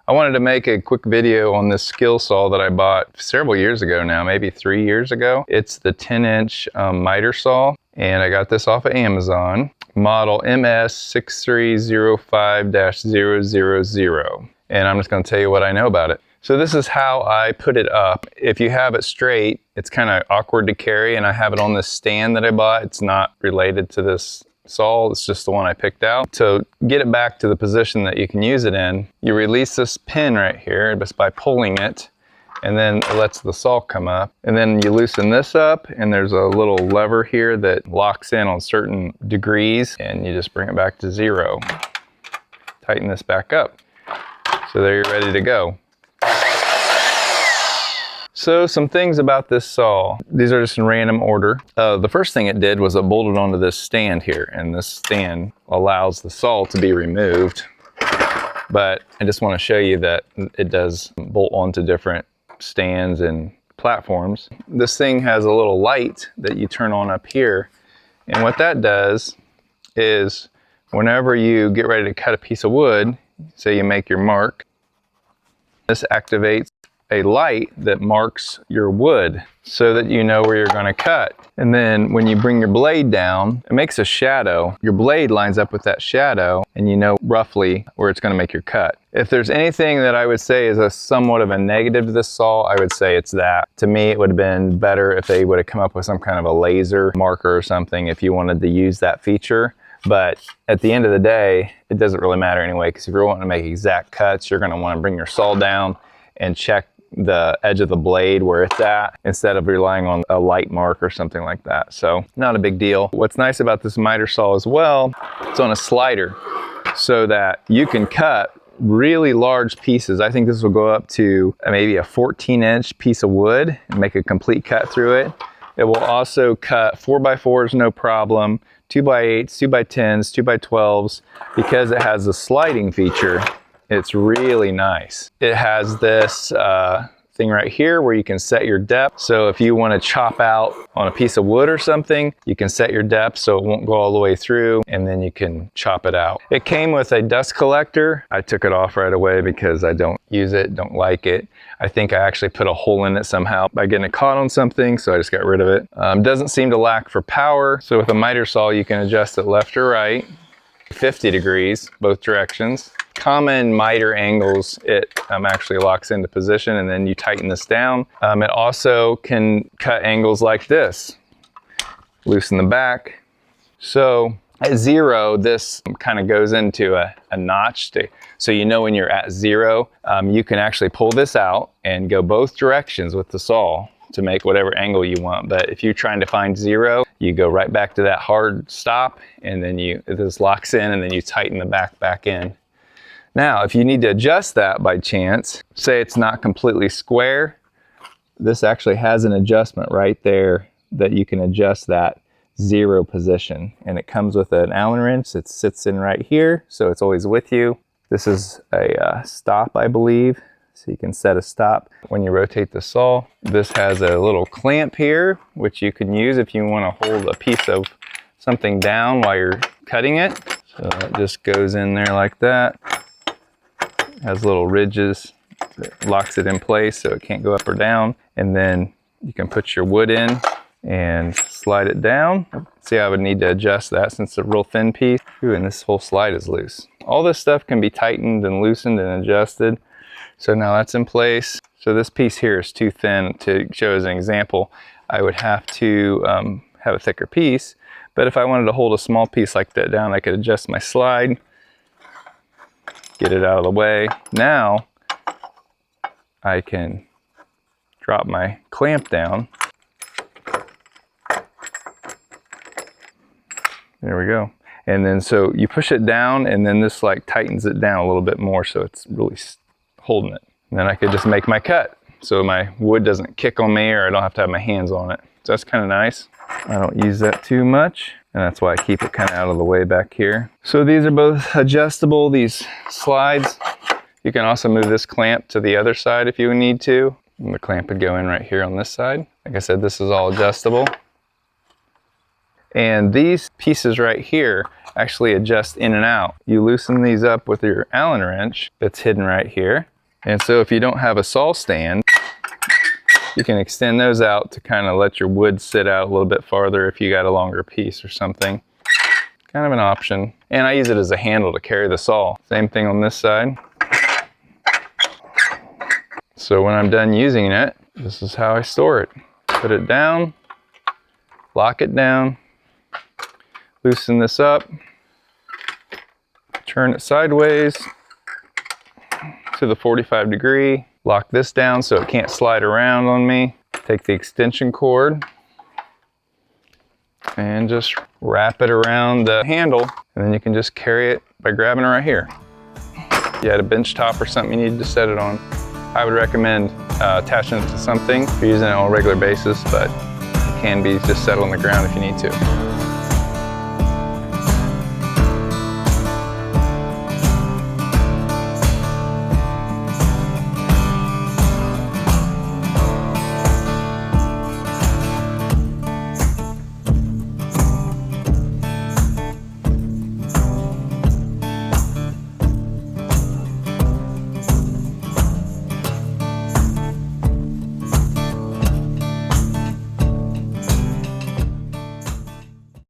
I wanted to make a quick video on this Skil saw that I bought several years ago now, maybe 3 years ago. It's the 10-inch miter saw, and I got this off of Amazon, model MS6305-000. And I'm just going to tell you what I know about it. So this is how I put it up. If you have it straight, it's kind of awkward to carry, and I have it on this stand that I bought. It's not related to this saw, it's just the one I picked out. To get it back to the position that you can use it in, you release this pin right here just by pulling it, and then it lets the saw come up. And then you loosen this up, and there's a little lever here that locks in on certain degrees, and you just bring it back to 0. Tighten this back up. So there you're ready to go. So some things about this saw. These are just in random order. The first thing it did was it bolted onto this stand here, and this stand allows the saw to be removed. But I just want to show you that it does bolt onto different stands and platforms. This thing has a little light that you turn on up here, and what that does is whenever you get ready to cut a piece of wood, say you make your mark, this activates a light that marks your wood so that you know where you're going to cut. And then when you bring your blade down, it makes a shadow. Your blade lines up with that shadow, and you know roughly where it's going to make your cut. If there's anything that I would say is a somewhat of a negative to this saw, I would say it's that. To me, it would have been better if they would have come up with some kind of a laser marker or something if you wanted to use that feature. But at the end of the day, it doesn't really matter anyway, because if you're wanting to make exact cuts, you're going to want to bring your saw down and check the edge of the blade where it's at, instead of relying on a light mark or something like that. So not a big deal. What's nice about this miter saw as well, it's on a slider so that you can cut really large pieces. I think this will go up to maybe a 14-inch piece of wood and make a complete cut through it. It will also cut 4x4s no problem, 2x8s, 2x10s, 2x12s, because it has a sliding feature. It's really nice. It has this thing right here where you can set your depth. So if you want to chop out on a piece of wood or something, you can set your depth so it won't go all the way through, and then you can chop it out. It came with a dust collector. I took it off right away because I don't use it, don't like it. I think I actually put a hole in it somehow by getting it caught on something, so I just got rid of it. Doesn't seem to lack for power. So with a miter saw, you can adjust it left or right, 50 degrees, both directions. Common miter angles, it actually locks into position, and then you tighten this down. It also can cut angles like this. Loosen the back. So at 0, this kind of goes into a notch, so you know when you're at 0. You can actually pull this out and go both directions with the saw to make whatever angle you want. But if you're trying to find 0, you go right back to that hard stop, and then this locks in, and then you tighten the back in. Now, if you need to adjust that by chance, say it's not completely square, this actually has an adjustment right there that you can adjust that 0 position. And it comes with an Allen wrench that sits in right here, so it's always with you. This is a stop, I believe, so you can set a stop when you rotate the saw. This has a little clamp here, which you can use if you want to hold a piece of something down while you're cutting it. So it just goes in there like that. Has little ridges that locks it in place so it can't go up or down. And then you can put your wood in and slide it down. See, I would need to adjust that since it's a real thin piece. Ooh, and this whole slide is loose. All this stuff can be tightened and loosened and adjusted. So now that's in place. So this piece here is too thin. To show as an example, I would have to have a thicker piece. But if I wanted to hold a small piece like that down, I could adjust my slide, get it out of the way. Now I can drop my clamp down. There we go. And then so you push it down, and then this like tightens it down a little bit more so it's really holding it. And then I could just make my cut so my wood doesn't kick on me, or I don't have to have my hands on it. So that's kind of nice. I don't use that too much, and that's why I keep it kind of out of the way back here. So these are both adjustable, these slides. You can also move this clamp to the other side if you need to. And the clamp would go in right here on this side. Like I said, this is all adjustable. And these pieces right here actually adjust in and out. You loosen these up with your Allen wrench that's hidden right here. And so if you don't have a saw stand, you can extend those out to kind of let your wood sit out a little bit farther if you got a longer piece or something. Kind of an option. And I use it as a handle to carry the saw. Same thing on this side. So when I'm done using it, this is how I store it. Put it down, lock it down, loosen this up, turn it sideways to the 45 degree, lock this down so it can't slide around on me. Take the extension cord and just wrap it around the handle, and then you can just carry it by grabbing it right here. If you had a bench top or something you needed to set it on, I would recommend attaching it to something if you're using it on a regular basis, but it can be just set on the ground if you need to.